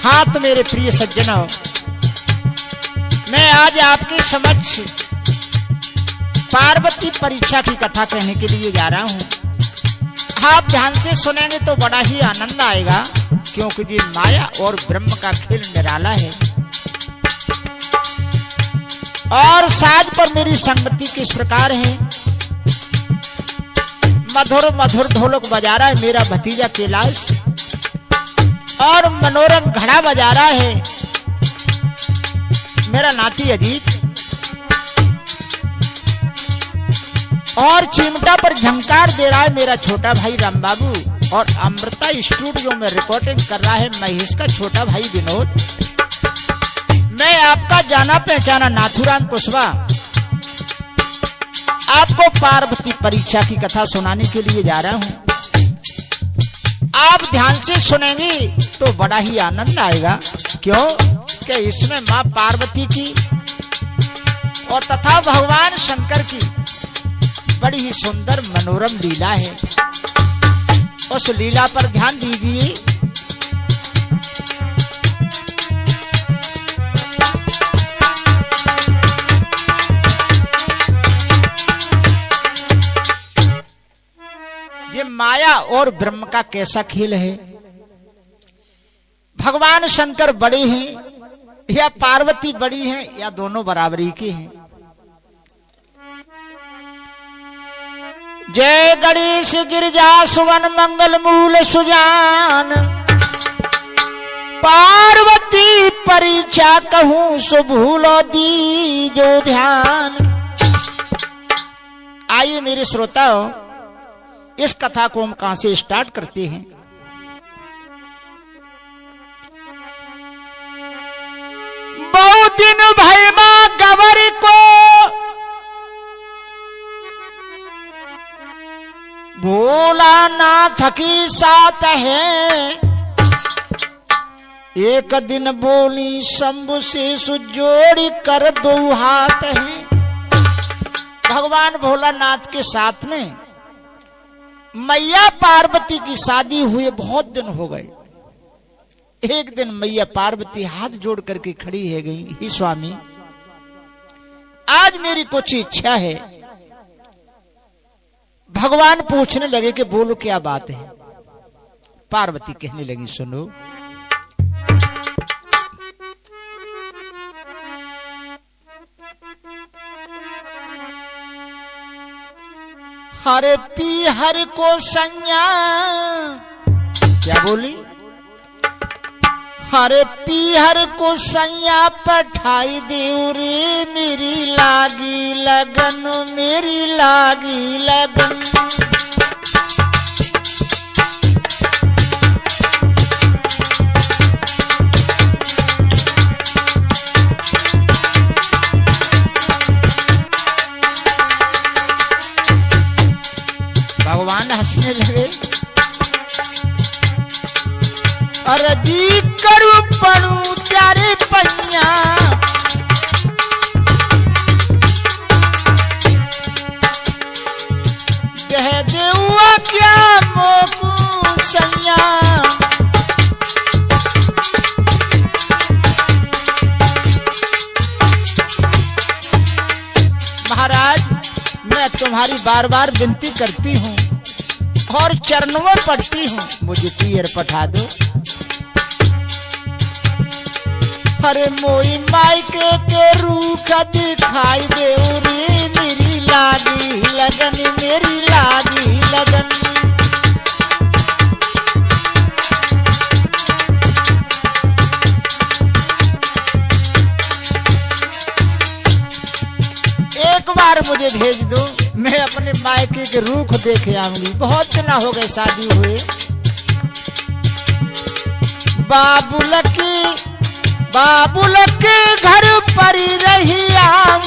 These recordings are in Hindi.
हाँ तो मेरे प्रिय सज्जनों, मैं आज आपके समक्ष पार्वती परीक्षा की कथा कहने के लिए जा रहा हूं। आप ध्यान से सुनेंगे तो बड़ा ही आनंद आएगा, क्योंकि ये माया और ब्रह्म का खेल निराला है। और साज पर मेरी संगति किस प्रकार है। मधुर मधुर ढोलक बजा रहा है मेरा भतीजा कैलाश, और मनोरम घड़ा बजा रहा है मेरा नाती अजीत, और चिमटा पर झंकार दे रहा है मेरा छोटा भाई राम बाबू, और अमृता स्टूडियो में रिकॉर्डिंग कर रहा है महेश का छोटा भाई विनोद। मैं आपका जाना पहचाना नाथुराम कुशवाहा आपको पार्वती परीक्षा की कथा सुनाने के लिए जा रहा हूं। आप ध्यान से सुनेंगे तो बड़ा ही आनंद आएगा, क्यों कि इसमें मां पार्वती की और तथा भगवान शंकर की बड़ी ही सुंदर मनोरम लीला है। उस लीला पर ध्यान दीजिए। ये माया और ब्रह्म का कैसा खेल है। भगवान शंकर बड़े हैं या पार्वती बड़ी हैं, या दोनों बराबरी के हैं। जय गणेश गिरजा सुवन मंगल मूल सुजान, पार्वती परीक्षा कहूं सो भूलो दीजो ध्यान। आइए मेरे श्रोताओं, इस कथा को हम कहां से स्टार्ट करते हैं। बहुत दिन भई मां गौरी को भोलानाथ की साथ है। एक दिन बोली शंभु से सुजोड़ी कर दो हाथ है। भगवान भोलानाथ के साथ में मैया पार्वती की शादी हुए बहुत दिन हो गए। एक दिन मैया पार्वती हाथ जोड़ करके खड़ी है गई, ही स्वामी आज मेरी कुछ इच्छा है। भगवान पूछने लगे कि बोलो क्या बात है। पार्वती कहने लगी सुनो, हरे पी हर को संज्ञा। क्या बोली? हरे पी हर को संज्ञा पठाई देऊ रे, मेरी लागी लगन, मेरी लागी लगन। भगवान हंसने लगे, अरजी करू पड़ू त्यारे पैया, कह देवा क्या मोकू सैया। महाराज मैं तुम्हारी बार बार विनती करती हूँ और चरणों में पड़ती हूँ, मुझे पियर पठा दो। अरे मोई मायके के रूख दिखाई दे रे, मेरी लागी लगन, मेरी लागी लगन। एक बार मुझे भेज दो, मैं अपने मायके के रूख देखे आऊंगी। बहुत दिन हो गए शादी हुए। बाबुल के घर पर रही आऊं,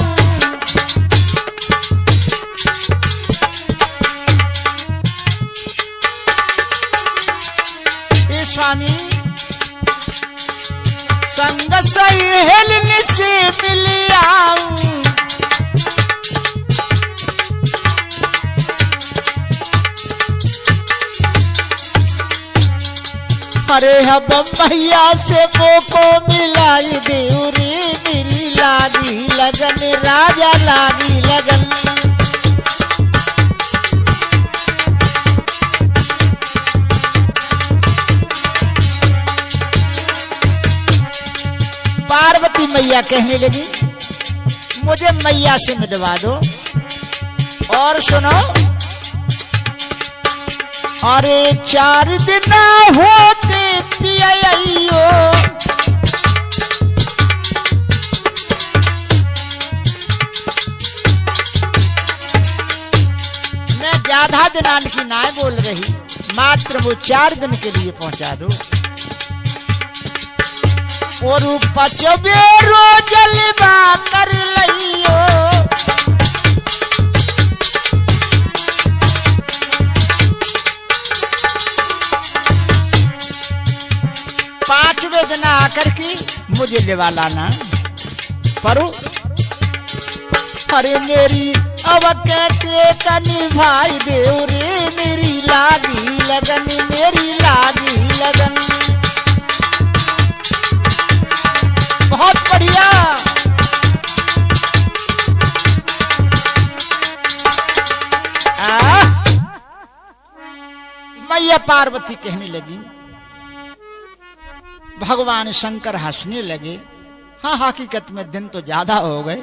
स्वामी संग सहेलन से मिल आऊं। अरे हम मैया से को मिलाई देवरी मेरी लागी लगन राजा लागी लगन। पार्वती मैया कहने लगी मुझे मैया से मिलवा दो। और सुनो, अरे 4 दिन होते पियाइयो मैं ज्यादा दिनान की ना बोल रही, मात्र वो 4 दिन के लिए पहुंचा दो। और 5 बेरो जलवा कर लियो, पांचवें दिन आकर के मुझे लेवा लाना। परो अरे मेरी अब कहते कनी भाई देव रे मेरी लागी लगन मेरी लागी लगन। बहुत बढ़िया। मैया पार्वती कहने लगी, भगवान शंकर हंसने लगे। हाँ हकीकत में दिन तो ज्यादा हो गए,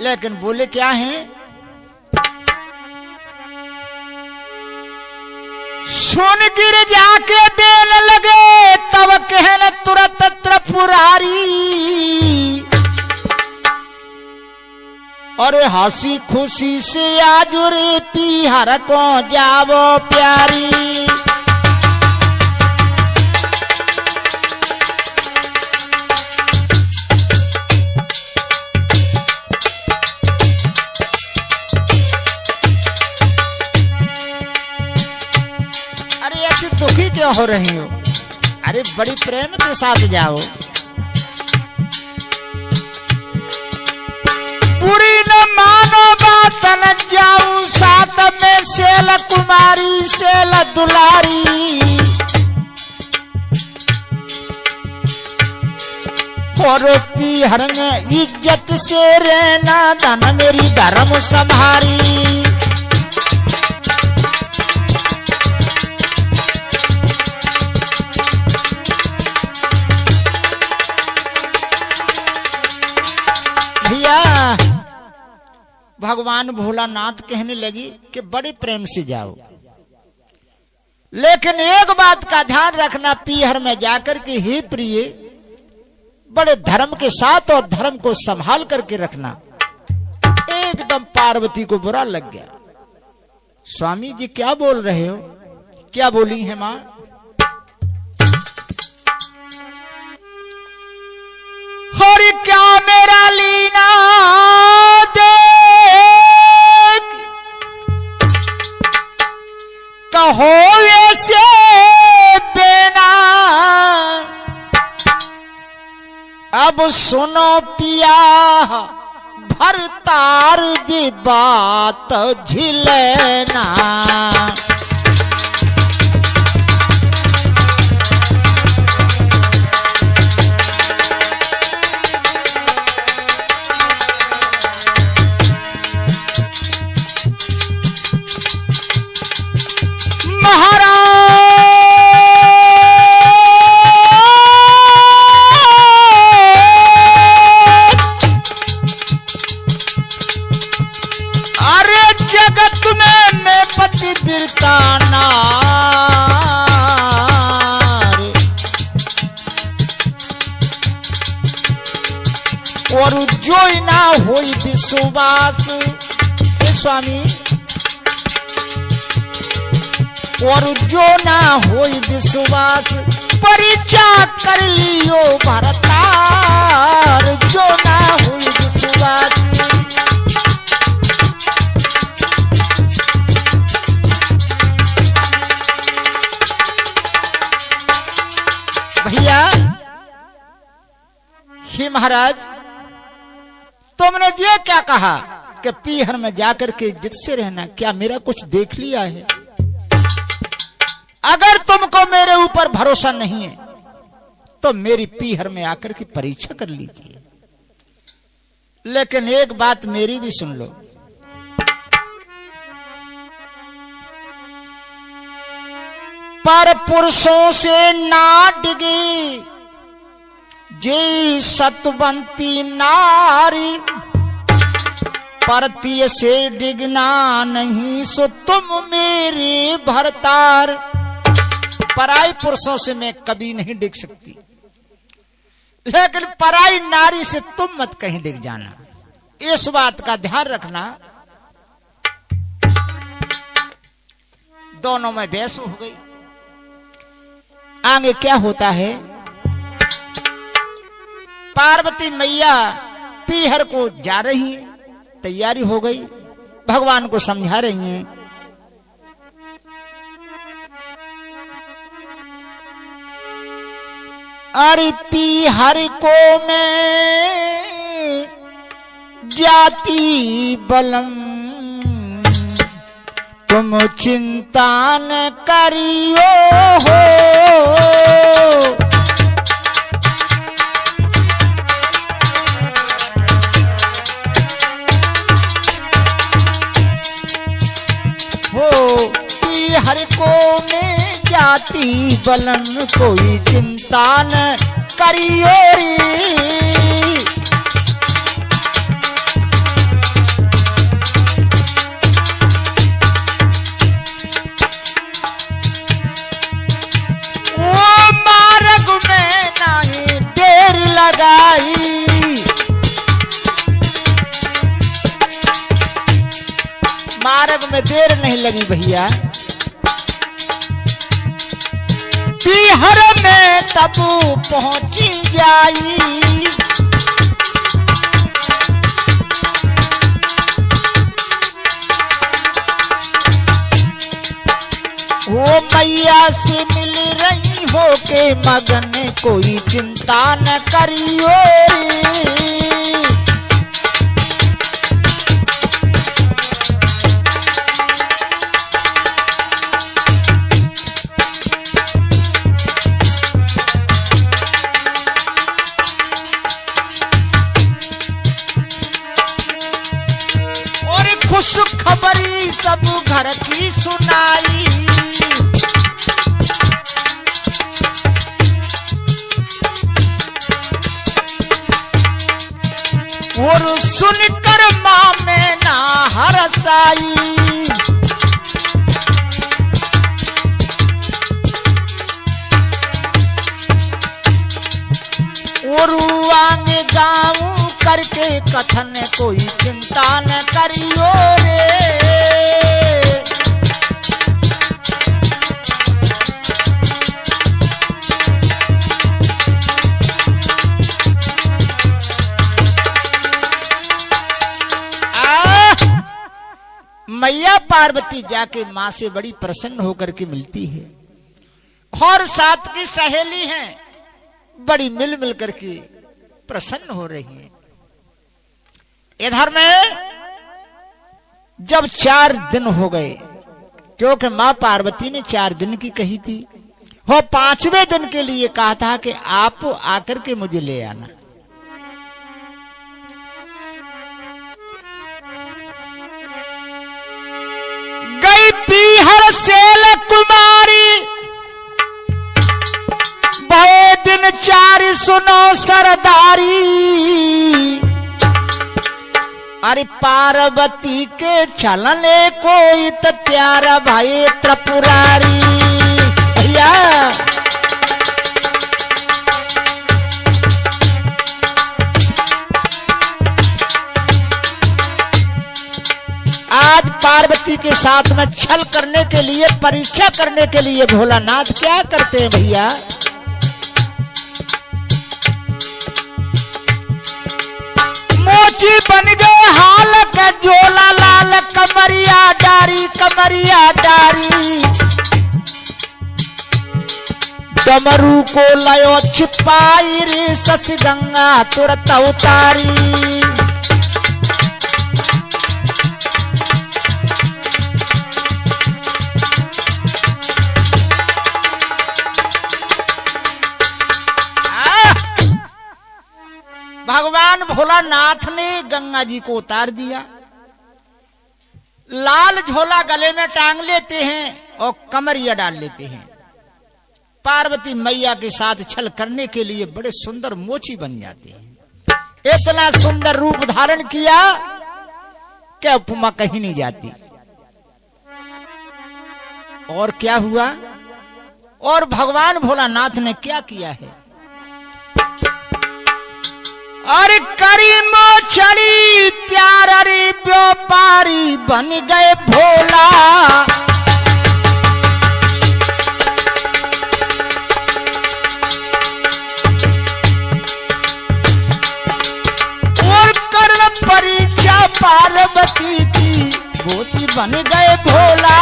लेकिन बोले क्या हैं, सुन गिर जाके बेल लगे तब कहने तुरंत त्रिपुरारी। और हंसी खुशी से आज रे पीहर को जावो प्यारी। दुखी क्यों हो रही हो? अरे बड़ी प्रेम के साथ जाओ। बुरी न मानो बात न जाऊं साथ में सेल कुमारी सेल दुलारी। और पीहर में इज्जत से रहना धन मेरी धर्म संभारी। भगवान भोलानाथ कहने लगी कि बड़े प्रेम से जाओ, लेकिन एक बात का ध्यान रखना, पीहर में जाकर के हे प्रिय बड़े धर्म के साथ और धर्म को संभाल करके रखना। एकदम पार्वती को बुरा लग गया। स्वामी जी क्या बोल रहे हो? क्या बोली है मां? हरि क्या मेरा लीना कहो ऐसे बेना। अब सुनो पिया भरतार जी बात झिलेना। और जो ना होई विश्वास स्वामी, और जो ना होई विश्वास परीक्षा कर लियो भरतार। जो ना होई विश्वास भैया। हे महाराज तुमने ये क्या कहा कि पीहर में जाकर के इज्जत से रहना, क्या मेरा कुछ देख लिया है? अगर तुमको मेरे ऊपर भरोसा नहीं है तो मेरी पीहर में आकर के परीक्षा कर लीजिए, लेकिन एक बात मेरी भी सुन लो। पर पुरुषों से ना डिगी जी सतवंती नारी, परतीय से डिगना नहीं सो तुम मेरे भरतार। पराई पुरुषों से मैं कभी नहीं डिग सकती, लेकिन पराई नारी से तुम मत कहीं डिग जाना, इस बात का ध्यान रखना। दोनों में बहस हो गई। आगे क्या होता है, पार्वती मैया पीहर को जा रही है, तैयारी हो गई, भगवान को समझा रही हैं। अरे पीहर को मैं जाति बलम, तुम चिंता न करियो हो। हर को में जाति बलम, कोई चिंता न करियो रे। वो मार्ग में नहीं देर लगाई, मार्ग में देर नहीं लगी भैया। पीहर में तब पहुंची जाई, वो मैया से मिल रही हो के मगन, कोई चिंता न करियो। खुश खबरी सब घर की सुनाई, और सुनकर माँ में ना हरसाई। और आगे गाँव करके कथन, कोई चिंता न करियो रे। मैया पार्वती जाके माँ से बड़ी प्रसन्न होकर के मिलती है, और साथ की सहेली हैं बड़ी मिल मिल करके प्रसन्न हो रही है। इधर में जब 4 दिन हो गए, क्योंकि मां पार्वती ने 4 दिन की कही थी, वो 5वें दिन के लिए कहा था कि आप आकर के मुझे ले आना। गई पीहर सेल कुमारी, भय दिन 4 सुनो सरदारी। अरे पार्वती के छलने कोई त्यारा भाई त्रिपुरारी भैया। आज पार्वती के साथ में छल करने के लिए, परीक्षा करने के लिए भोलानाथ क्या करते हैं भैया, मोची बन गए हाल का झोला लाल, कमरिया डारी कमरिया डारी। डमरू को लयो छिपाई रे, सस गंगा तुरत उतारी। भगवान भोलानाथ ने गंगा जी को उतार दिया, लाल झोला गले में टांग लेते हैं और कमरिया डाल लेते हैं। पार्वती मैया के साथ छल करने के लिए बड़े सुंदर मोची बन जाते हैं। इतना सुंदर रूप धारण किया कि उपमा कहीं नहीं जाती। और क्या हुआ, और भगवान भोलानाथ ने क्या किया है, अरे करी मोछड़ी त्यार रे व्यापारी बन गए भोला। और कर्ण परीक्षा पार्वती की गोती बन गए भोला।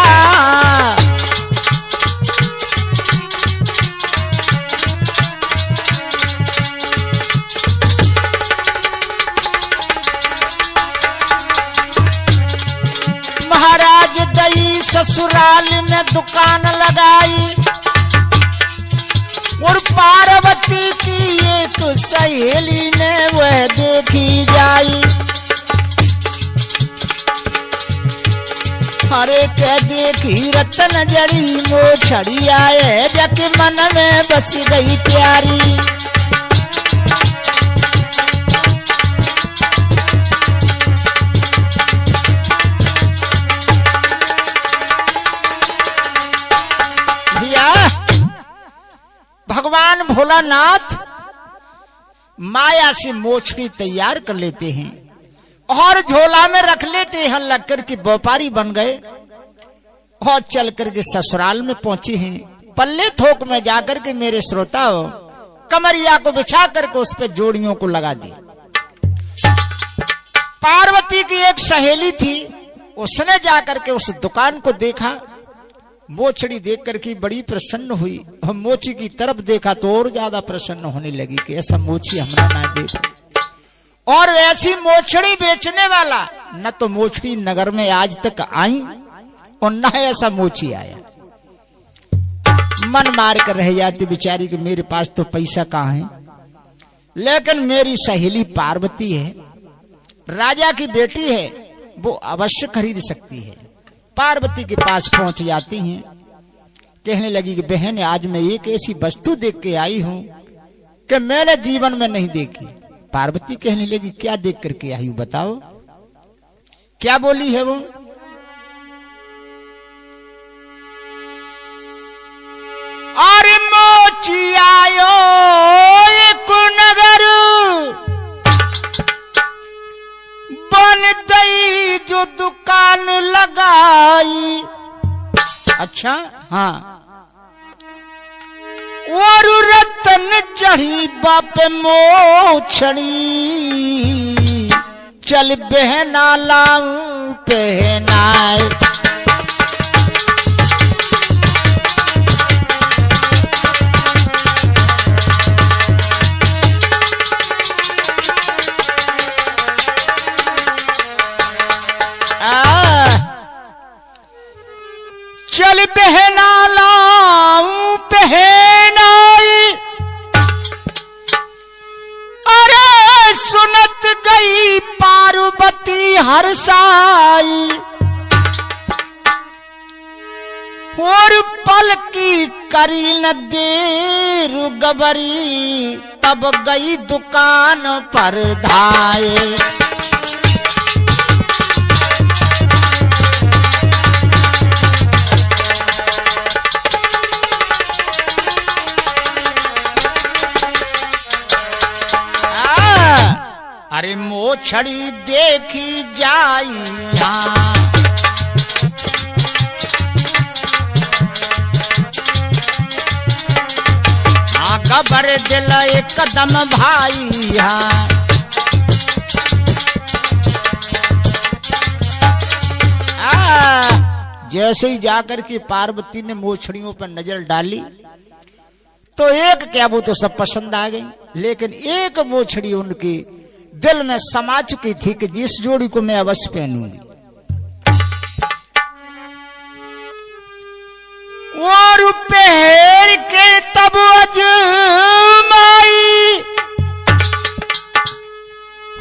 महाराज दई ससुराल में दुकान लगाई और पार्वती की एक सहेली ने वह देखी जाई। हरे के देखी रतन जड़ी मोछड़ी आए जके मन में बस गई प्यारी। भगवान भोलानाथ माया से मोछड़ी तैयार कर लेते हैं और झोला में रख लेते हैं, लगकर के व्यापारी बन गए और चल करके ससुराल में पहुंचे हैं। पल्ले थोक में जाकर के मेरे श्रोता कमरिया को बिछा करके उस पर जोड़ियों को लगा दी। पार्वती की एक सहेली थी, उसने जाकर के उस दुकान को देखा, मोछड़ी देख करके बड़ी प्रसन्न हुई। हम मोची की तरफ देखा तो और ज्यादा प्रसन्न होने लगी कि ऐसा मोची हमरा ना देखा। और ऐसी मोछड़ी बेचने वाला न तो मोछड़ी नगर में आज तक आई और न ऐसा मोची आया। मन मार कर रह जाती बेचारी कि मेरे पास तो पैसा कहाँ है, लेकिन मेरी सहेली पार्वती है, राजा की बेटी है, वो अवश्य खरीद सकती है। पार्वती के पास पहुंच जाती हैं, कहने लगी कि बहन आज मैं एक ऐसी वस्तु देख के आई हूं कि मैंने जीवन में नहीं देखी। पार्वती कहने लगी क्या देख करके आई हूं बताओ। क्या बोली है वो, अरे मोची आयो एक नगर बन गई जो दुकान लगाई। अच्छा हाँ, और रतन चढ़ी बाप मोछड़ी चल बहना लाऊं पहनाए। चल बहना लाऊं पहनाई, अरे सुनत गई पार्वती हरसाई। और पल की करी न देर गबरी तब गई दुकान पर धाए। अरे मोछड़ी देखी जाई गबर दिल एकदम भाई। जैसे ही जाकर के पार्वती ने मोछड़ियों पर नजर डाली तो एक क्या वो तो सब पसंद आ गई, लेकिन एक मोछड़ी उनकी दिल में समा चुकी थी कि जिस जोड़ी को मैं अवश्य पहनूंगी। और पहन के तब अजमाई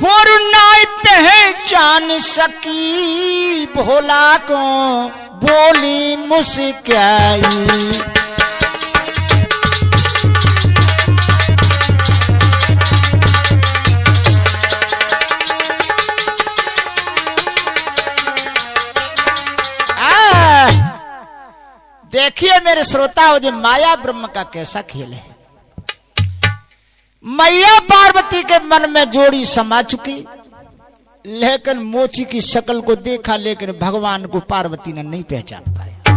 और नाई पहचान सकी भोला को बोली मुस्काई। देखिए मेरे श्रोताओ, जो माया ब्रह्म का कैसा खेल है। मैया पार्वती के मन में जोड़ी समा चुकी, लेकिन मोची की शक्ल को देखा, लेकिन भगवान को पार्वती ने नहीं पहचान पाया।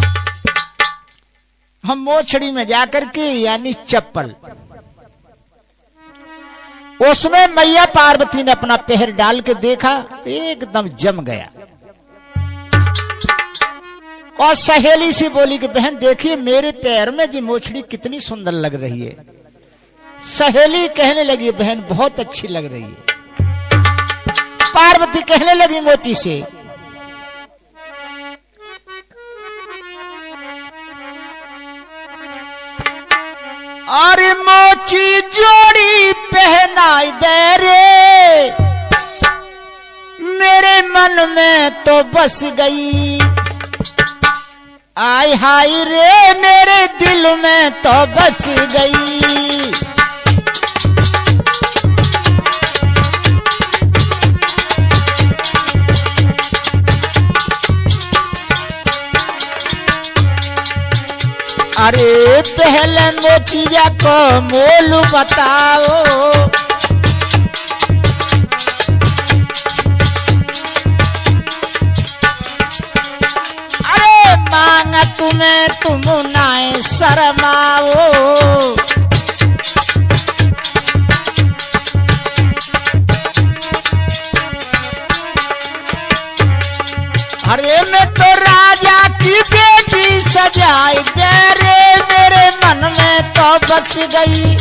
हम मोछड़ी में जाकर के यानी चप्पल, उसमें मैया पार्वती ने अपना पैर डाल के देखा तो एकदम जम गया। और सहेली से बोली कि बहन देखिए मेरे पैर में जी मोछड़ी कितनी सुंदर लग रही है। सहेली कहने लगी बहन बहुत अच्छी लग रही है। पार्वती कहने लगी मोची से, अरे मोची जोड़ी पहनाई दे रे, मेरे मन में तो बस गई। आय हाय रे मेरे दिल में तो बस गई। अरे पहले मोचिया को मोल बताओ, तुम्हें तुम नाए शर्माओ। अरे मैं तो राजा की बेटी सजाई दे रे, मेरे मन में तो बस गई।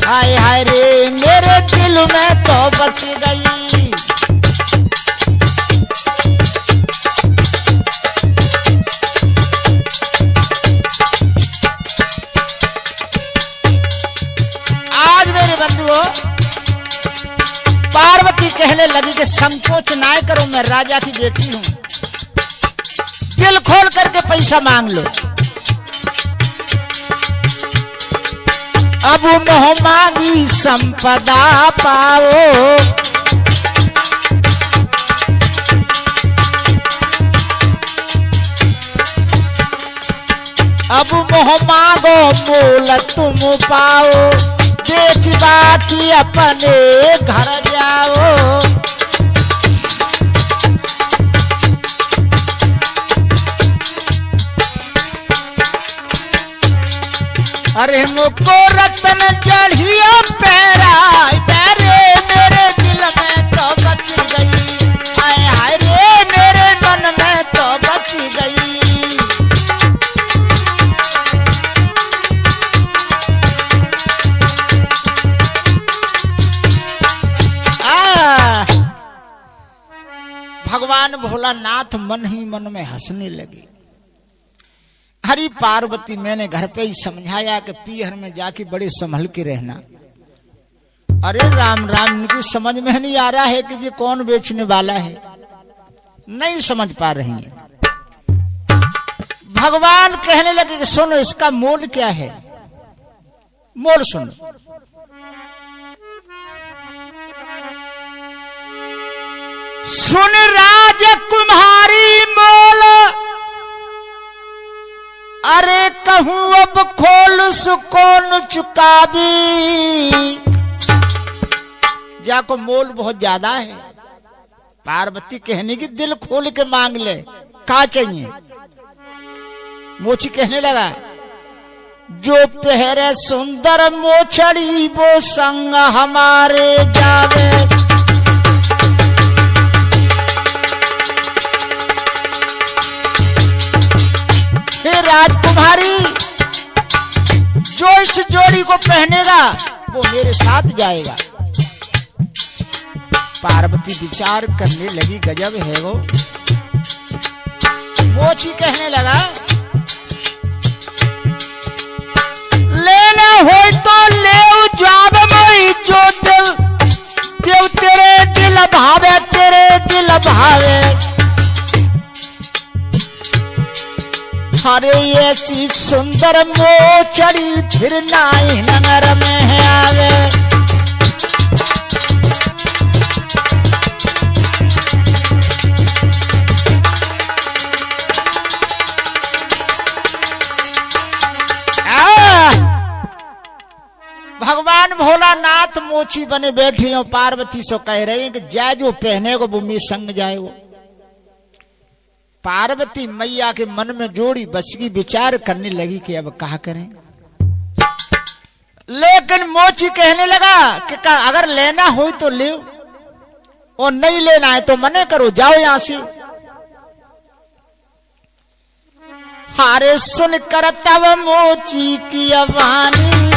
हाय हाय रे मेरे दिल में तो बस गई। पार्वती कहने लगी कि संकोच ना करो, मैं राजा की बेटी हूं, दिल खोल करके पैसा मांग लो। अब मोह मांगी संपदा पाओ। अब मोह मांगो मोल तुम पाओ, बेच बाची अपने घर जाओ। अरे मुको रतन चढ़िया पैरा तेरे, मेरे दिल में तो बच गई। हाय हाय रे मेरे मन में तो बच गई। भगवान भोलानाथ मन ही मन में हंसने लगे। हरी पार्वती मैंने घर पे ही समझाया कि पीहर में जाके बड़े संभल के रहना। अरे राम राम, इनकी समझ में नहीं आ रहा है कि ये कौन बेचने वाला है, नहीं समझ पा रही है। भगवान कहने लगे कि सुनो इसका मोल क्या है, मोल सुनो। सुन राजकुमारी मोल, अरे कहूं अब खोल सुकौन चुकावी। जाको मोल बहुत ज्यादा है। पार्वती कहने की दिल खोल के मांग ले, क्या चाहिए। मोची कहने लगा जो पहरे सुंदर मोछड़ी वो संग हमारे जावे। राजकुमारी जो इस जोड़ी को पहनेगा वो मेरे साथ जाएगा। पार्वती विचार करने लगी, गजब है वो। मोची कहने लगा लेना हो तो ले जाब मई, जो देव तेरे दिल भावे तेरे दिल भावे। अरे ऐसी सुंदर मोचड़ी फिर नाई नगर में है आवे। भगवान भोलानाथ मोची बने बैठे हो, पार्वती सो कह रही है कि जाए जो पहने को भूमि संग जाए वो। पार्वती मैया के मन में जोड़ी बस की विचार करने लगी कि अब कहा करें। लेकिन मोची कहने लगा कि अगर लेना हो तो ले, और नहीं लेना है तो मने करो, जाओ यहां से। हारे सुन कर तब मोची की अवानी,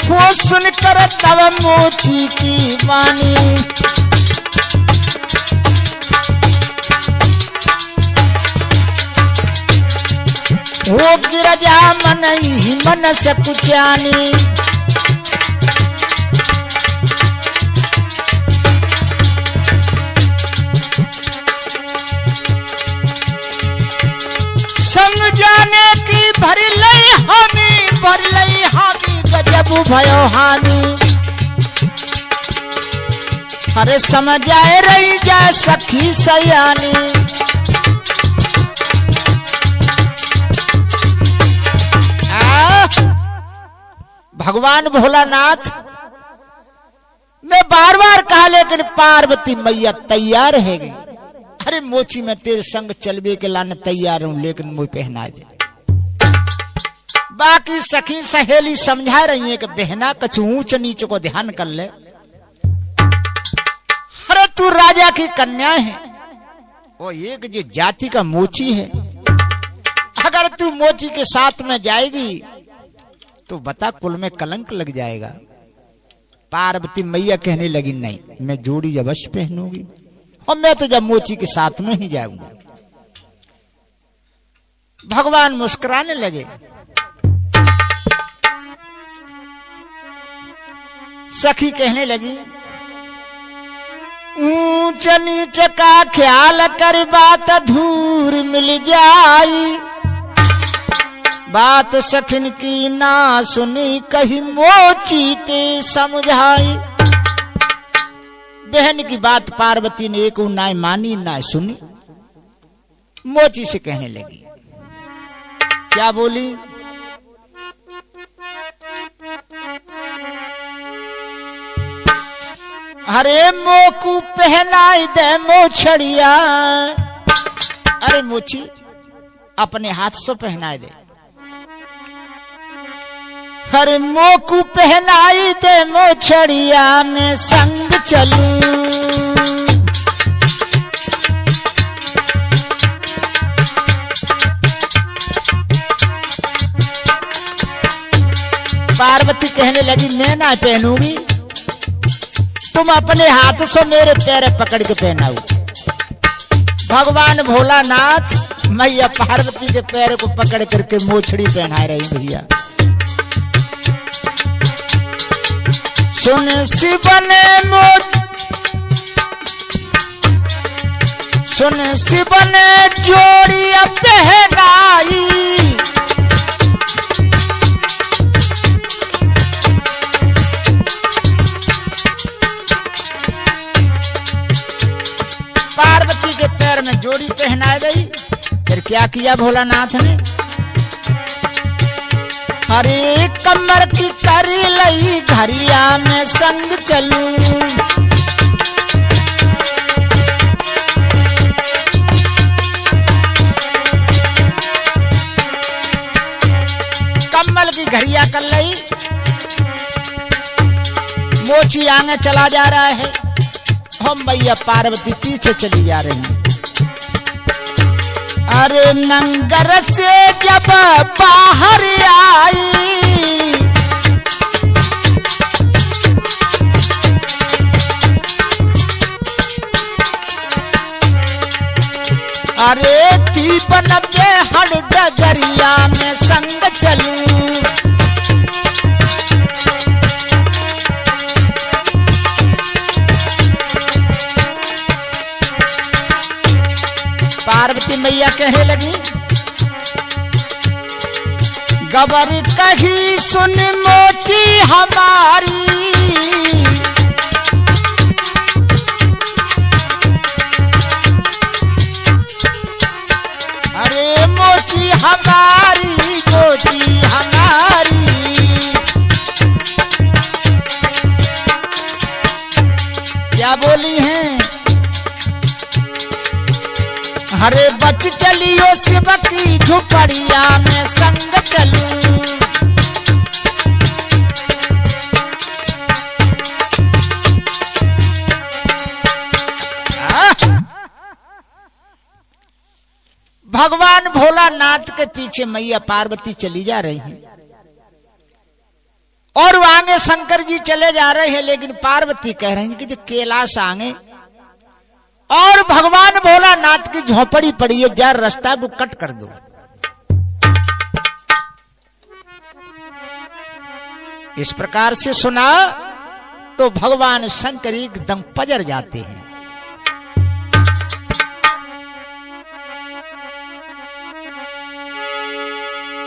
वो सुन कर तब मोची की वाणी। वो गिरजा मन ही मन से कुचानी। संग जाने की भर लई हामी गजब भयो हानि। अरे समझ आए रही जाए सखी सयानी। भगवान भोलानाथ ने बार बार कहा, लेकिन पार्वती मैया तैयार है गई। अरे मोची में तेरे संग चलबे के लाने तैयार हूं, लेकिन मुझे पहना दे। बाकी सखी सहेली समझा रही है कि बहना कछु ऊंच नीच को ध्यान कर ले। अरे तू राजा की कन्या है, वो एक जो जाति का मोची है, अगर तू मोची के साथ में जाएगी तो बता कुल में कलंक लग जाएगा। पार्वती मैया कहने लगी नहीं, मैं जोड़ी अवश्य पहनूंगी, और मैं तो जब मोची के साथ में ही जाऊंगा। भगवान मुस्कुराने लगे। सखी कहने लगी, ऊंच नीच का ख्याल कर बात धूर मिल जाई। बात सखिन की ना सुनी कही मोची ते समझाई। बहन की बात पार्वती ने एक ना मानी ना सुनी। मोची से कहने लगी, क्या बोली? अरे मोकू पहनाई दे मोछड़िया। अरे मोची अपने हाथ से पहनाई दे। अरे मोकू पहनाई दे मोछड़िया, मैं संग चलूं। पार्वती कहने लगी, मैं ना पहनूंगी, तुम अपने हाथ से मेरे पैर पकड़ के पहनाओ। भगवान भोलानाथ मैया पार्वती के पैर को पकड़ करके मोछड़ी पहना रही भैया। सुन शिवने जोड़ी पहनाई। पार्वती के पैर में जोड़ी पहना गई। फिर क्या किया भोलानाथ ने? अरे कमर की करी लई घरिया में संग चलूं। कमल की घरिया कर लई। मोची आगे चला जा रहा है, हम मैया पार्वती पीछे चली जा रही हैं। अरे नंगर से जब बाहर आई, अरे दीपन में हर डगरिया में संग चलूं। मैया कहने लगी, गबर कही सुन मोची हमारी, अरे मोची हमारी, मोची हमारी। क्या बोली हैं, अरे बच चलियो शिव की झुपड़िया में संग चलूं, भगवान भोलानाथ के पीछे मैया पार्वती चली जा रही है और आगे शंकर जी चले जा रहे हैं, लेकिन पार्वती कह रही है कि जो कैलाश आगे और भगवान भोलानाथ की झोपड़ी पड़ी है, जरा रास्ता को कट कर दो। इस प्रकार से सुना तो भगवान शंकर एकदम पजर जाते हैं।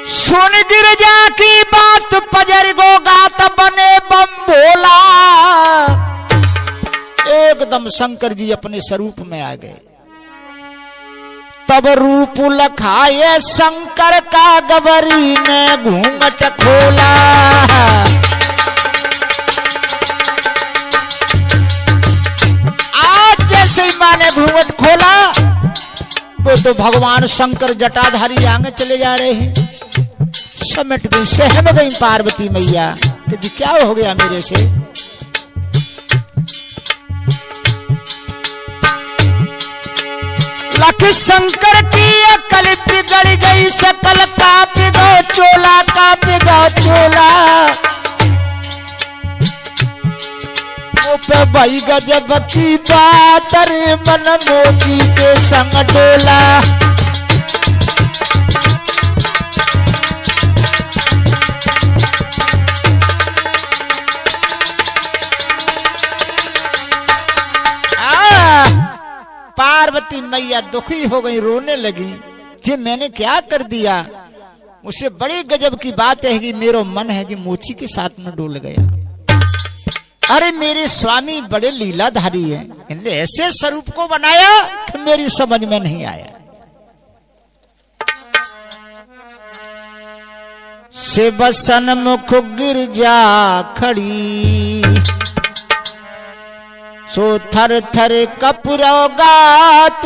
सुन गिरजा की बात पजर गो गात बने बम भोला, एकदम शंकर जी अपने स्वरूप में आ गए। तब रूप लखाए शंकर का गबरी ने घूंघट खोला, आज जैसे ही माँ ने घूंघट खोला तो भगवान शंकर जटाधारी आगे चले जा रहे हैं। समेट गई, सहम गई पार्वती मैया कि जी क्या हो गया मेरे से। लख शंकर की अकल बिगड़ गई, सकल का पिगो चोला, का पिगो चोला। पे भाई गजब की बात, रे मन मोची के संग डोला। पार्वती मैया दुखी हो गई, रोने लगी, जी मैंने क्या कर दिया। मुझसे बड़ी गजब की बात है कि मेरा मन है जी मोची के साथ में डोल गया। अरे मेरे स्वामी बड़े लीलाधारी हैं, इनने ऐसे स्वरूप को बनाया कि मेरी समझ में नहीं आया। से बसन मुख गिरजा खड़ी, सो थर थर कपरोगात,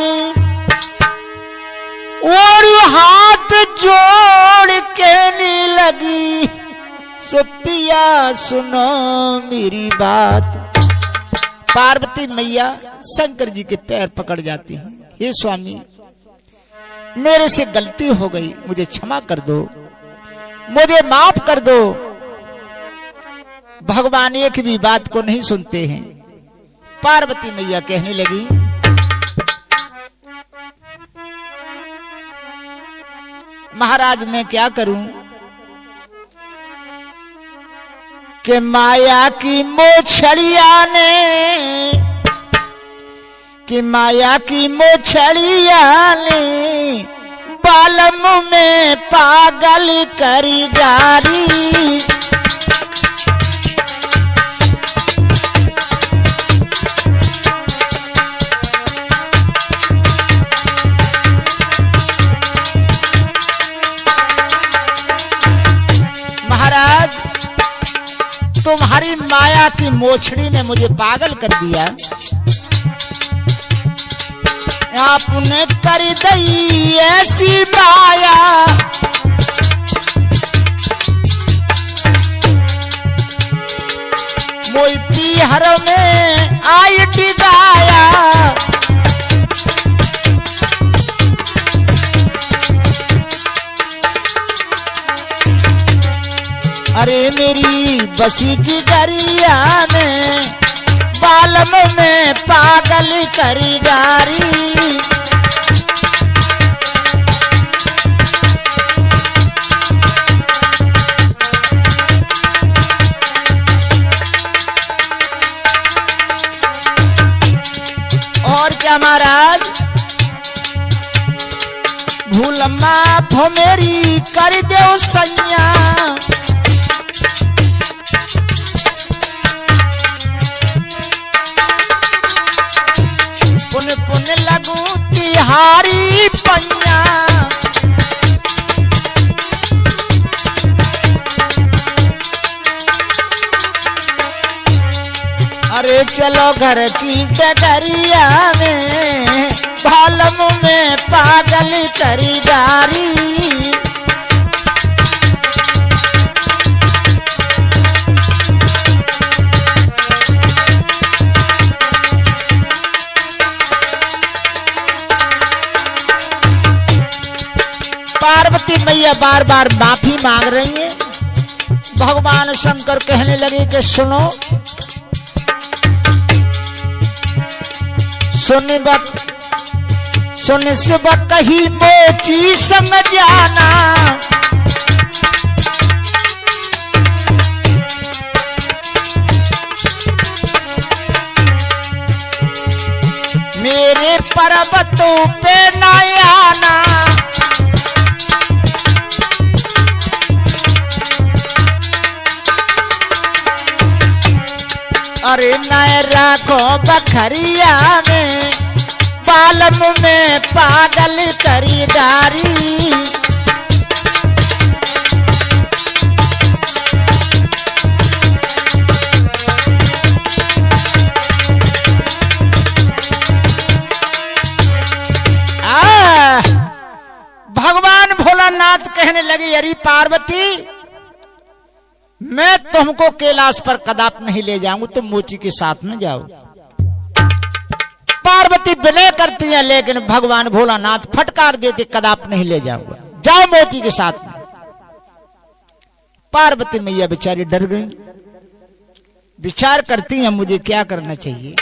और हाथ जोड़ कहने लगी, सो पिया सुनो मेरी बात। पार्वती मैया शंकर जी के पैर पकड़ जाती हैं, हे स्वामी मेरे से गलती हो गई, मुझे क्षमा कर दो, मुझे माफ कर दो। भगवान एक भी बात को नहीं सुनते हैं। पार्वती मैया कहने लगी, महाराज मैं क्या करूं कि माया की मोछड़िया ने, कि माया की मोछड़िया ने बालम में पागल कर डारी। महाराज तुम्हारी माया की मोछड़ी ने मुझे पागल कर दिया, आपने कर दी ऐसी माया, मोई पीहर में आई डिगाया। अरे मेरी बसी जिगरिया में बालम में पागल करी डारी। और क्या महाराज भूल माफ मेरी कर दो सैया। पुन पुन लगू तिहारी पैया। अरे चलो घर की डगरिया में भालम में पागल खरीदारी। पार्वती मैया बार बार माफी मांग रही है। भगवान शंकर कहने लगे कि सुनो, सुन से कही मोची संग जाना। मेरे पर्वतों पे न आना। अरे नए रखो बखरिया में बालम में पागल खरीदारी। भगवान भोलानाथ कहने लगे, अरे पार्वती मैं तुमको कैलाश पर कदाप नहीं ले जाऊंगा, तुम मोची के साथ में जाओ। पार्वती विनय करती है, लेकिन भगवान भोलानाथ फटकार देते, कदाप नहीं ले जाऊंगा, जाओ मोची के साथ में। पार्वती मैया बेचारी डर गई, विचार करती हैं मुझे क्या करना चाहिए।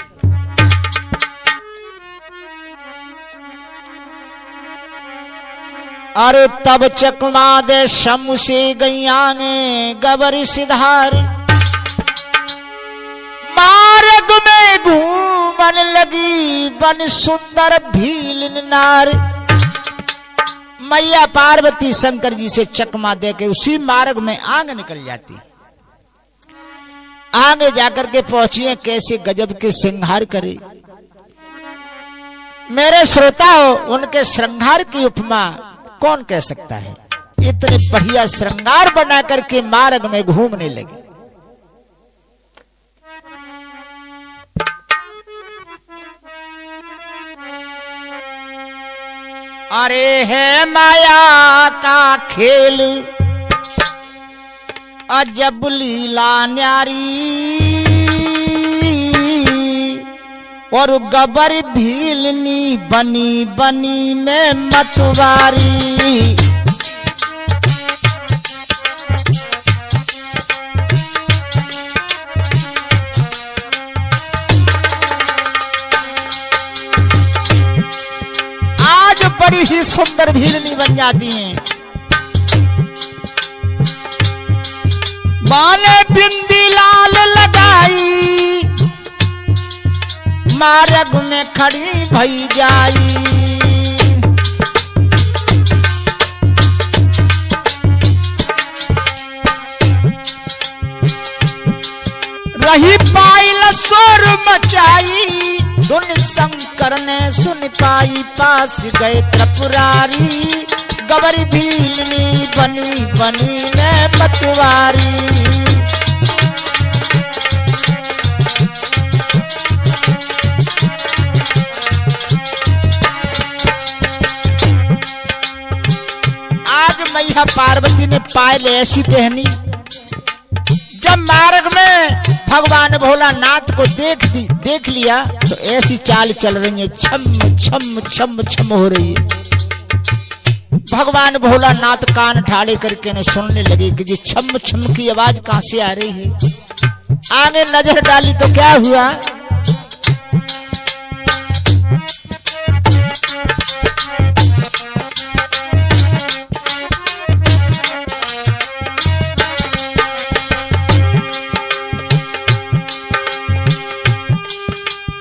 अरे तब चकमा दे शमु से गैया ने गबर सिधार। मार्ग में घूमन लगी बन सुंदर भील नार। मैया पार्वती शंकर जी से चकमा दे के उसी मार्ग में आगे निकल जाती। आगे जाकर के पहुंची कैसे गजब के श्रृंगार करे। मेरे श्रोता हो, उनके श्रृंगार की उपमा कौन कह सकता है। इतने बढ़िया श्रृंगार बना करके मार्ग में घूमने लगे। अरे है माया का खेल अजब लीला न्यारी। और गबर भीलनी बनी बनी में मतवारी। आज बड़ी ही सुंदर भीलनी बन जाती हैं। बाले बिंदी लाल लगाई मार्ग में खड़ी भई जाई। रही पाइल शोर मचाई धुन शंकर ने सुन पाई। पास गए त्रिपुरारी गबर भीलनी बनी बनी ने मतवारी। मैया पार्वती ने पायल ऐसी पहनी, जब मार्ग में भगवान भोलानाथ को देख लिया तो ऐसी चाल चल रही है, छम छम छम छम हो रही है। भगवान भोलानाथ कान ठाड़े करके ने सुनने लगे कि ये छम छम की आवाज कहां से आ रही है। आगे नजर डाली तो क्या हुआ,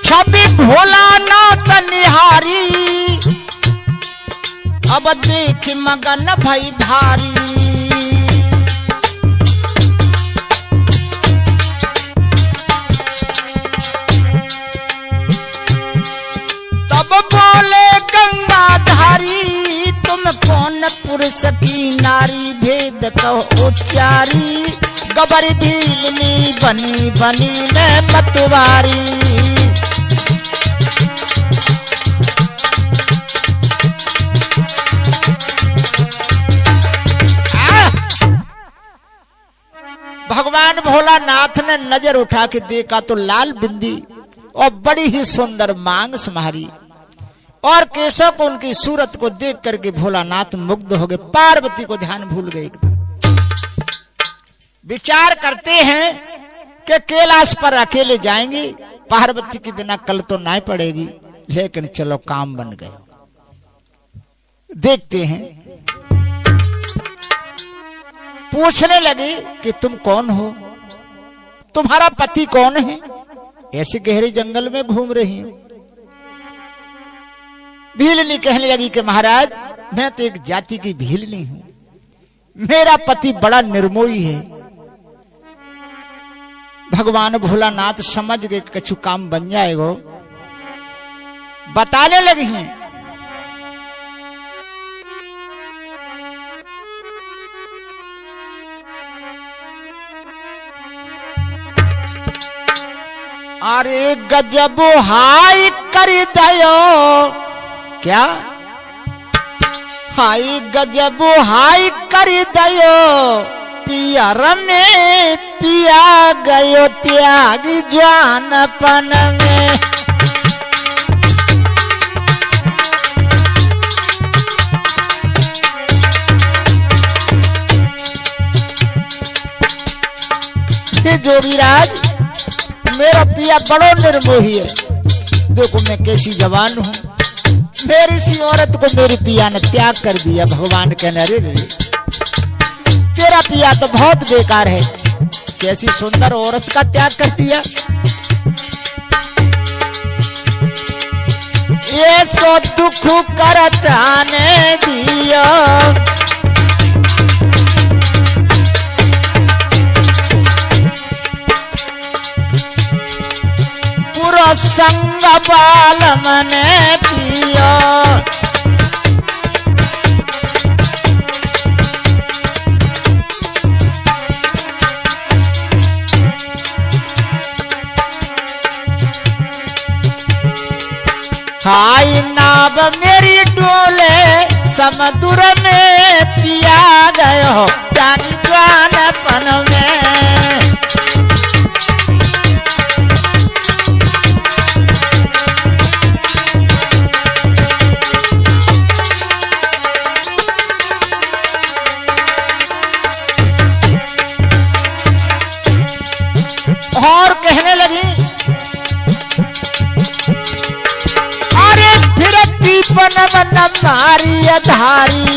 छवि भोलानाथ निहारी। अब देख मगन भई भारी। तब बोले गंगाधारी तुम कौन पुरुष की नारी भेद कहो उच्चारी। गबर भीलनी बनी बनी में मतवारी। भगवान भोलानाथ ने नजर उठा के देखा तो लाल बिंदी और बड़ी ही सुंदर मांग सम्हारी और केशव को उनकी सूरत को देख करके भोलानाथ मुग्ध हो गए। पार्वती को ध्यान भूल गए एकदम। विचार करते हैं कि कैलाश पर अकेले जाएंगे, पार्वती के बिना कल तो ना पड़ेगी, लेकिन चलो काम बन गए। देखते हैं, पूछने लगे कि तुम कौन हो, तुम्हारा पति कौन है, ऐसे गहरे जंगल में घूम रही हूं। भीलनी कहने लगी कि महाराज मैं तो एक जाति की भीलनी हूं, मेरा पति बड़ा निर्मोही है। भगवान भोलानाथ समझ गए कछु काम बन जाएगा, बताने लगी हैं। अरे गजब हाय कर दयो, क्या हाय गजब हाय कर दयो, पियर में पिया गयो त्याग ज्वानपन में। हे जोगीराज मेरा पिया बड़ो निर्मोही है। देखो मैं कैसी जवान हूं, मेरी सी औरत को मेरी पिया ने त्याग कर दिया। भगवान कहने अरे रे तेरा पिया तो बहुत बेकार है, कैसी सुंदर औरत का त्याग कर दिया। ये सो दुख करत आने दिया, पूरा संग बाल मने पिया। हाय नाव मेरी डोले समुद्र में पिया गयो जानी ज्वानपन में। और कहने लगी अरे फिर दीपन मन मारी अधारी।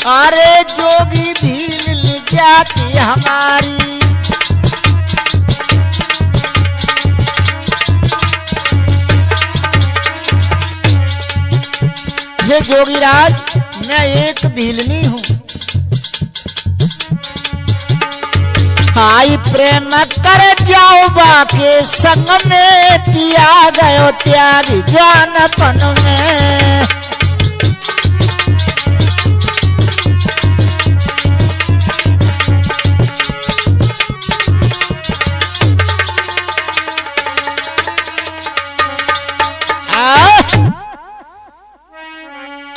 अरे जोगी भील जाती हमारी। हे जोगीराज मैं एक भीलनी हूं, हाई प्रेम कर जाओ बाके संग में पिया गयो त्याग ज्वानपन में।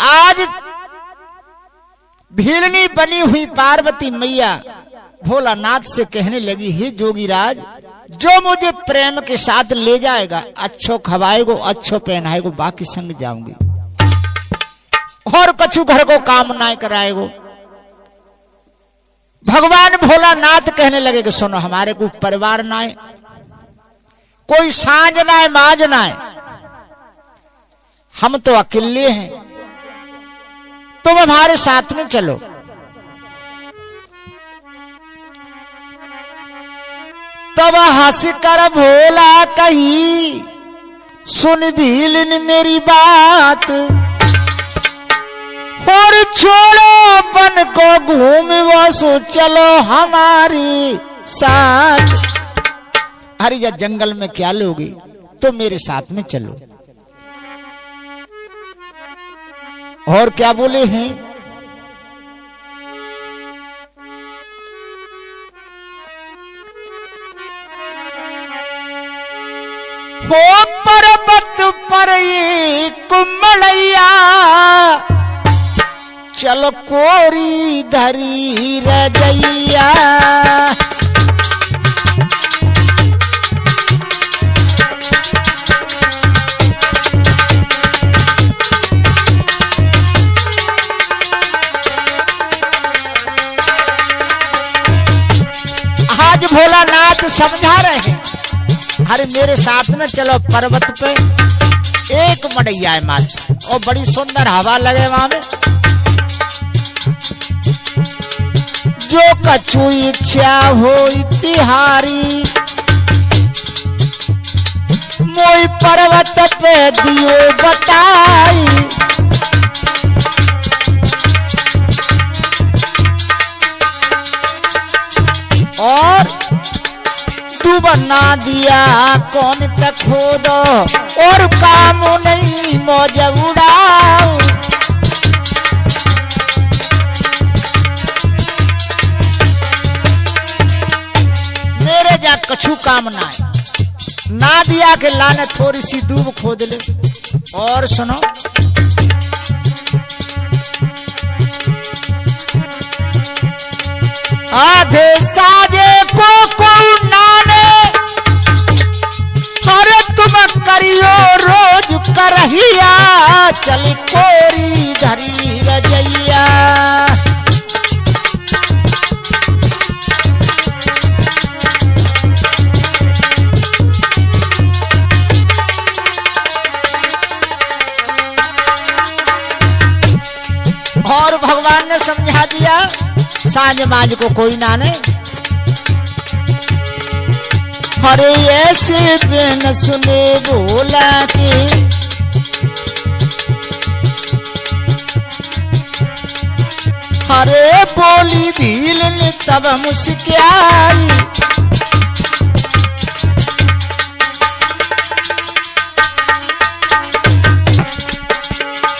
आज भीलनी बनी हुई पार्वती मैया भोलानाथ से कहने लगी हे जोगीराज जो मुझे प्रेम के साथ ले जाएगा, अच्छो खवाएगो अच्छो पहनाएगो, बाकी संग जाऊंगी और कछु घर को काम ना कराएगो। भगवान भोलानाथ कहने लगे कि सुनो हमारे को परिवार ना है, कोई सांझ ना है माज ना है, हम तो अकेले हैं, तुम हमारे साथ में चलो। तब हंस कर भोला कही सुन भीलन मेरी बात, और छोड़ो बन को घूम वो चलो हमारी साथ। अरे या जंगल में क्या लोगे तो मेरे साथ में चलो। और क्या बोले हैं, हो पर्वत पर ये कुमड़ैया चलो कोरी धरी रजैया। आज भोलानाथ समझा रहे हैं, अरे मेरे साथ में चलो पर्वत पे एक मड़ैया है मात्र, और बड़ी सुंदर हवा लगे वहां में। जो कछु इच्छा हो तिहारी मोई पर्वत पे दियो बताई। और तू बना दिया कौन तक खोदो, और काम नहीं मौज उड़ाओ। मेरे जा कछु काम ना है, ना दिया के लाने थोड़ी सी दूब खोद ले। और सुनो, आधे साजे को नाने, अरे तुम करियो रोज करहिया चल कोरी धरी रजैया। और भगवान ने समझा दिया सांझ मांझ को कोई ना ने। अरे ऐसे बिन सुने भोला के, अरे बोली भील ने तब मुस्कियाई।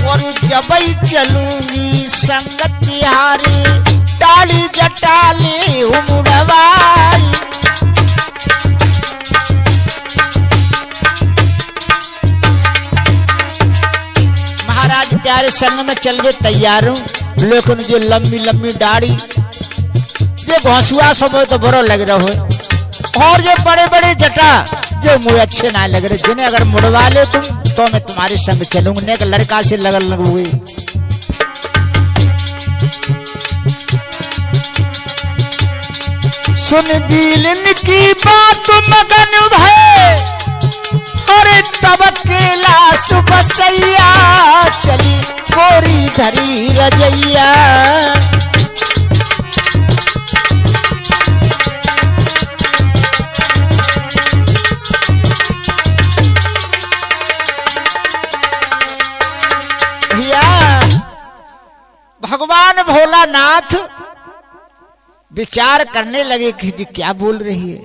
और जबई चलूंगी संगत तिहारी, डाली जटाली उमुड़वाई। महाराज प्यारे संग में चलवे तैयार हूं, लेकिन जो लंबी लंबी दाढ़ी जो घोंसुआ समय तो बड़ो लग रहा है, और जो बड़े बड़े जटा जो मुझे अच्छे ना लग रहे, जिन्हें अगर मुड़वा ले तुम तो मैं तुम्हारे संग चलूंगा, एक लड़का से लगन लगूंगी। सुन दिलन की बात मगन भय, अरे तब केला सुबह सैया चली कोरी धरी रजैया। भगवान भोलानाथ विचार करने लगे कि जी क्या बोल रही है,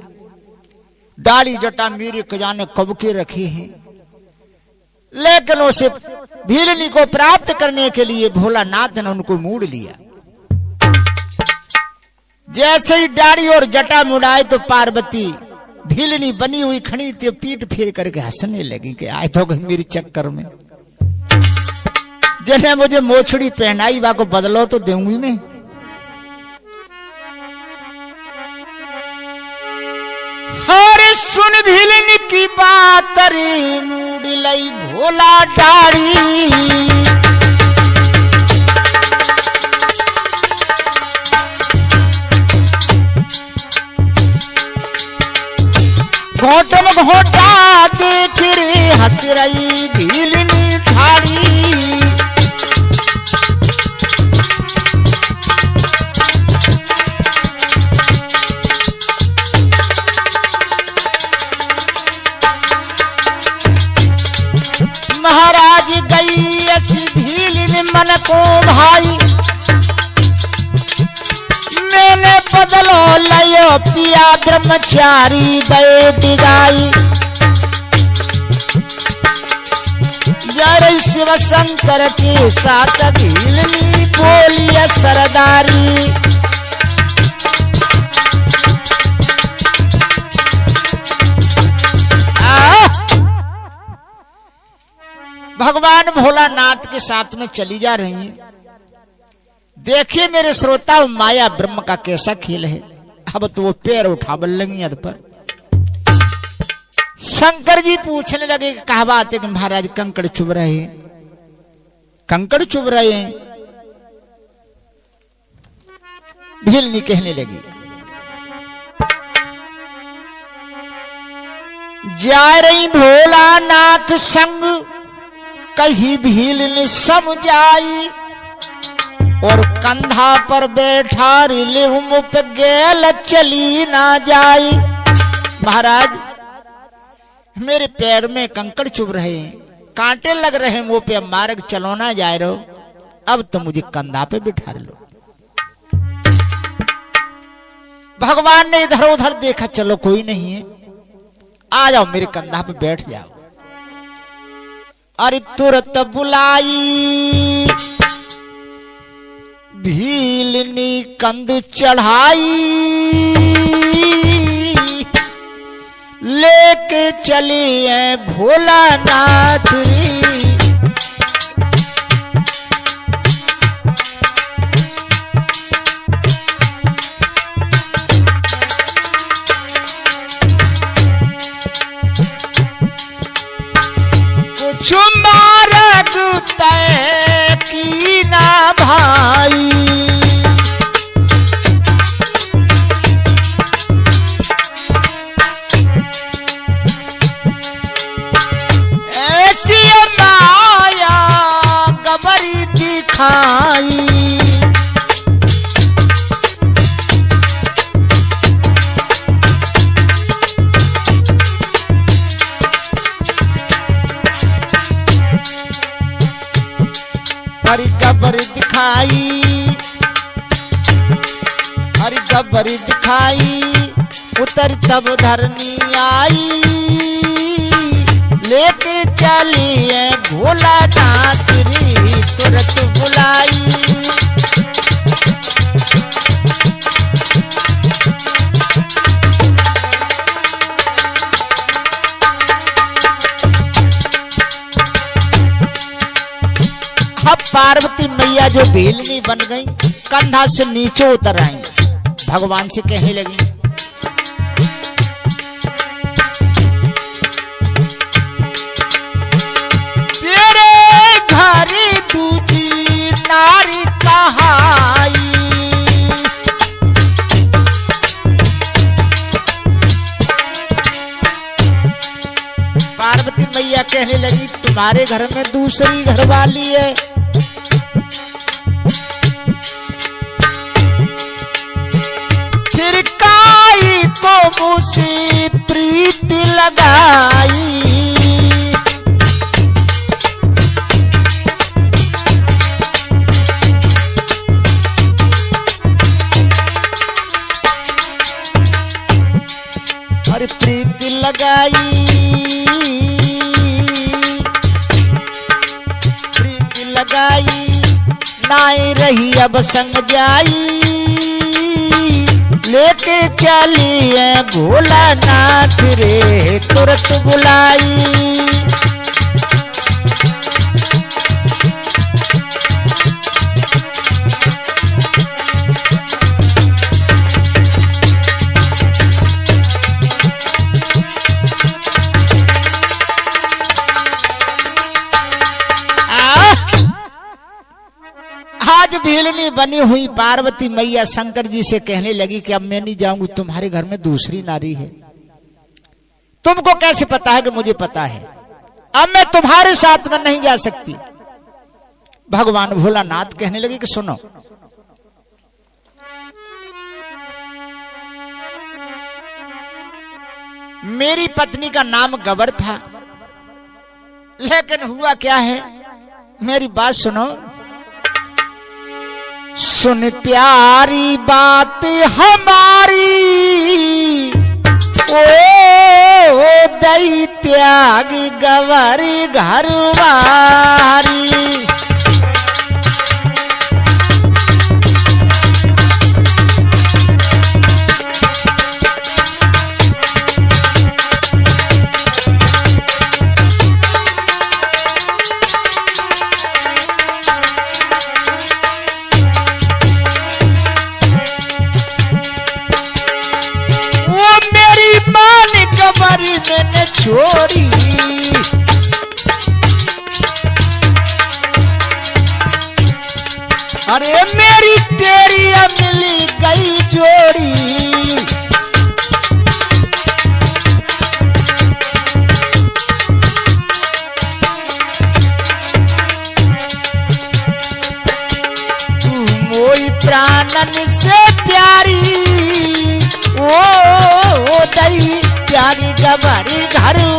दाढ़ी जटा मेरे खजाने कब के रखे हैं। लेकिन उसे भीलनी को प्राप्त करने के लिए भोलानाथ ने उनको मूड लिया। जैसे ही दाढ़ी और जटा मुड़ाए तो पार्वती भीलनी बनी हुई खड़ी थी, पीठ फेर करके हंसने लगी कि आए तो मेरी चक्कर में, जिन्हें मुझे मोछड़ी पहनाई वा को बदलो तो दूंगी मैं। अरे सुन भीलनी की बात, रे मूड लई भोला दाढ़ी। घोटम घोटा देख रे हंस रही भीलनी ठाड़ी। को भाई मैंने बदलो लयो पिया ब्रह्मचारी दे दिगाई। जय शिव शंकर के साथ भीलनी बोलिए सरदारी। भगवान भोलानाथ के साथ में चली जा रही है। देखिए मेरे श्रोता, माया ब्रह्म का कैसा खेल है। अब तो वो पैर उठावल लगी अद पर। शंकर जी पूछने लगे कहा बात है कि महाराज कंकड़ चुभ रहे हैं, कंकड़ चुभ रहे हैं। भीलनी कहने लगी जा रही भोलानाथ संग कहीं भील ने समझाई और कंधा पर बैठा रिले मुप गेल चली ना जाई। महाराज मेरे पैर में कंकड़ चुभ रहे हैं, कांटे लग रहे हैं मुंह पे, मार्ग चलो ना जा रहे हो, अब तो मुझे कंधा पे बिठा लो। भगवान ने इधर उधर देखा, चलो कोई नहीं है, आ जाओ मेरे कंधा पे बैठ जाओ। अरे तुरंत बुलाई भीलनी कंध चढ़ाई लेके चली है भोलानाथ। कुछ मार्ग तय की ना भाई ऐसी माया गबरी दिखाई। हरि गबर दिखाई, हरि गबर दिखाई, उतर तब धरनी आई लेके चली है भोलानाथ री तुरंत बुलाई। अब पार्वती मैया जो भीलनी बन गई कंधा से नीचे उतर आई, भगवान से कहने लगी तेरे घर दूजी नारी कहाई। पार्वती मैया कहने लगी तुम्हारे घर में दूसरी घरवाली है। फिर काई को मुझसे प्रीति लगाई। और प्रीति लगाई, प्रीति लगाई, नाई रही अब संग जाई लेके चली है भोलानाथ रे तुरंत बुलाई। आज भीलनी बनी हुई पार्वती मैया शंकर जी से कहने लगी कि अब मैं नहीं जाऊंगी, तुम्हारे घर में दूसरी नारी है। तुमको कैसे पता है कि मुझे पता है, अब मैं तुम्हारे साथ में नहीं जा सकती। भगवान भोलानाथ कहने लगे कि सुनो, मेरी पत्नी का नाम गबर था, लेकिन हुआ क्या है, मेरी बात सुनो। सुन प्यारी बात हमारी, ओ दई त्याग गवारी घरवारी। मैंने छोड़ी, अरे मेरी तेरी मिली गई जोड़ी। तू मोई प्राणन से प्यारी, ओ दई प्यारी गवारी घरवारी।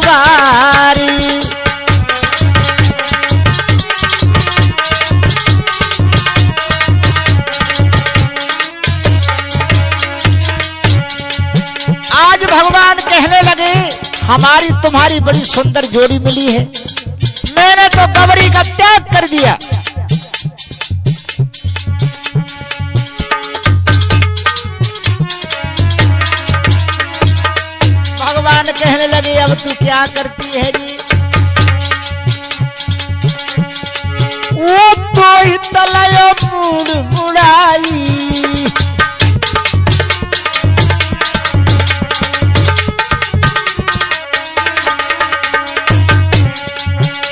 आज भगवान कहने लगे हमारी तुम्हारी बड़ी सुंदर जोड़ी मिली है, मैंने तो गवरी का त्याग कर दिया। भगवान कहने लगे अब तू क्या करती है जी? वो तो ही तलयो मुड़ मुड़ाई,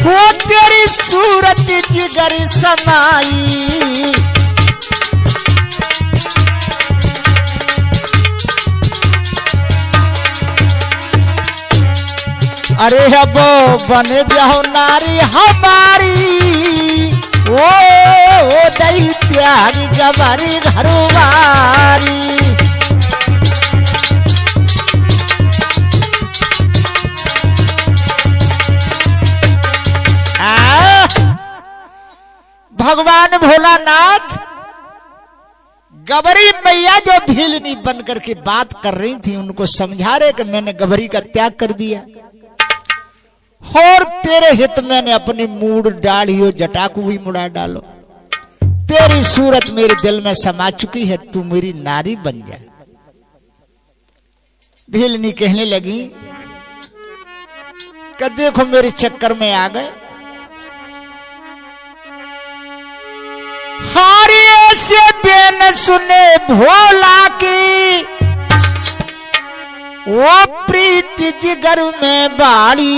वो तेरी सूरत जिगर समाई। अरे अब बन जाओ नारी हमारी, ओ दई प्यारी गवारी घरवारी। भगवान भोलानाथ गवरी मैया जो भीलनी बन करके बात कर रही थी उनको समझा रहे कि मैंने गवरी का त्याग कर दिया और तेरे हित मैंने अपनी मूड डाली हो, जटा को भी मुड़ा डालो। तेरी सूरत मेरे दिल में समा चुकी है, तू मेरी नारी बन जा। भीलनी कहने लगी कि देखो मेरे चक्कर में आ गए, हारी ऐसे बेन सुने भोला की, वो प्रीत जिगर में बाड़ी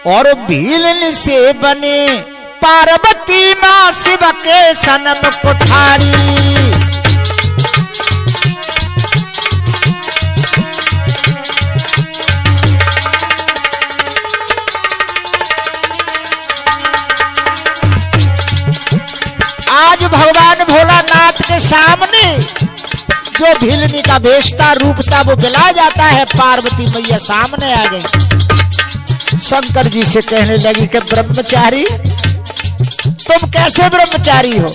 और भीलन से बने पार्वती मां शिव के सनम कुठारी। आज भगवान भोलानाथ के सामने जो भीलनी का भेषता रूप था वो बिला जाता है। पार्वती मैया सामने आ गई, शंकर जी से कहने लगी कि ब्रह्मचारी तुम कैसे ब्रह्मचारी हो?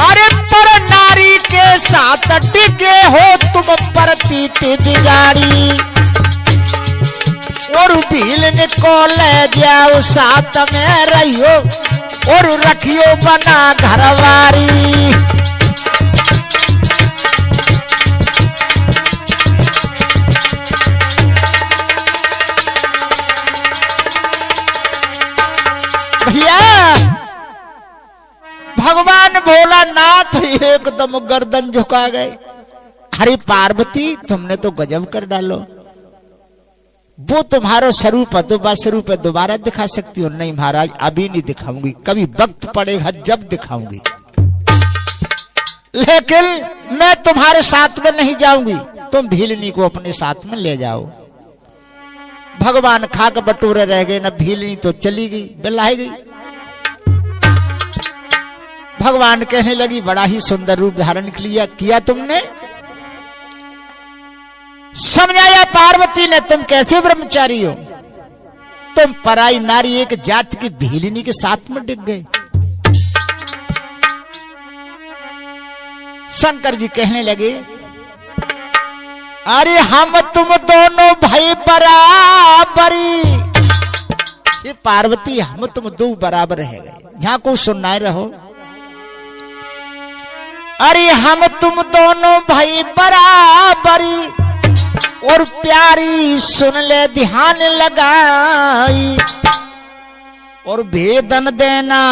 अरे पर नारी के साथ टिके हो तुम प्रतीत बिगाड़ी, और भीलन को ले जाओ साथ में रहियो और रखियो बना घरवारी। भैया भगवान भोलानाथ एकदम गर्दन झुका गए। अरे पार्वती तुमने तो गजब कर डालो, वो तुम्हारा स्वरूप अदोबा स्वरूप है, दोबारा दिखा सकती हो? नहीं महाराज अभी नहीं दिखाऊंगी, कभी वक्त पड़ेगा जब दिखाऊंगी, लेकिन मैं तुम्हारे साथ में नहीं जाऊंगी, तुम भीलनी को अपने साथ में ले जाओ। भगवान खाक बटोरे रह गए ना, भीलनी तो चली गई, बिलाई गई। भगवान कहने लगी बड़ा ही सुंदर रूप धारण किया तुमने, समझाया पार्वती ने, तुम कैसे ब्रह्मचारी हो? तुम पराई नारी एक जात की भीलिनी के साथ में डिग गए। शंकर जी कहने लगे, अरे हम तुम दोनों भाई बराबरी। ये पार्वती हम तुम दो बराबर है गए, यहां को सुनना रहो। अरे हम तुम दोनों भाई बराबरी और प्यारी सुन ले ध्यान लगाई, और भेदन देना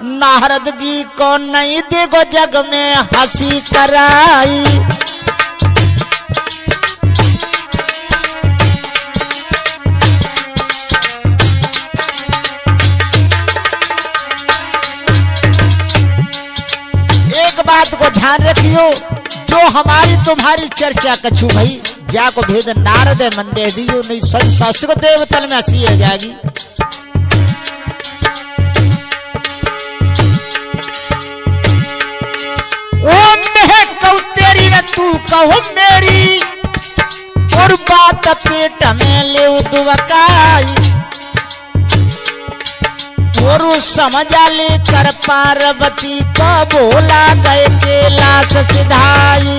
नारद जी को नहीं देखो जग में हंसी कराई। एक बात को ध्यान रखियो, जो हमारी तुम्हारी चर्चा कछु भाई जाको भेद नारद मन दे दियो, नहीं संसार देवतल में हंसी रह जाएगी। मैं कहूँ तेरी न तू कहो मेरी, और बात पेट में ले दुबकाई, और समझा ले कर पार्वती को बोला गए कैलाश सिधाई।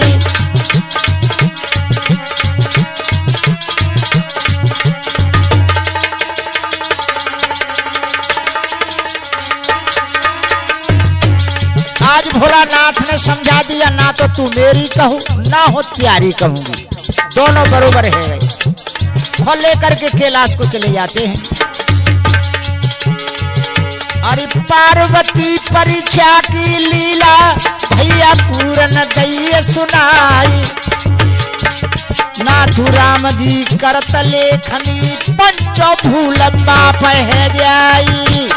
आज भोलानाथ ने समझा दिया, ना तो तू मेरी कहूँ ना हो प्यारी कहूंगी, दोनों बरोबर है। फल लेकर के कैलाश को चले जाते हैं। अरे पार्वती परीक्षा की लीला भैया पूरन गई सुनाई, नाथु राम जी करत लेखनी पंचो भूल माफ है जाई।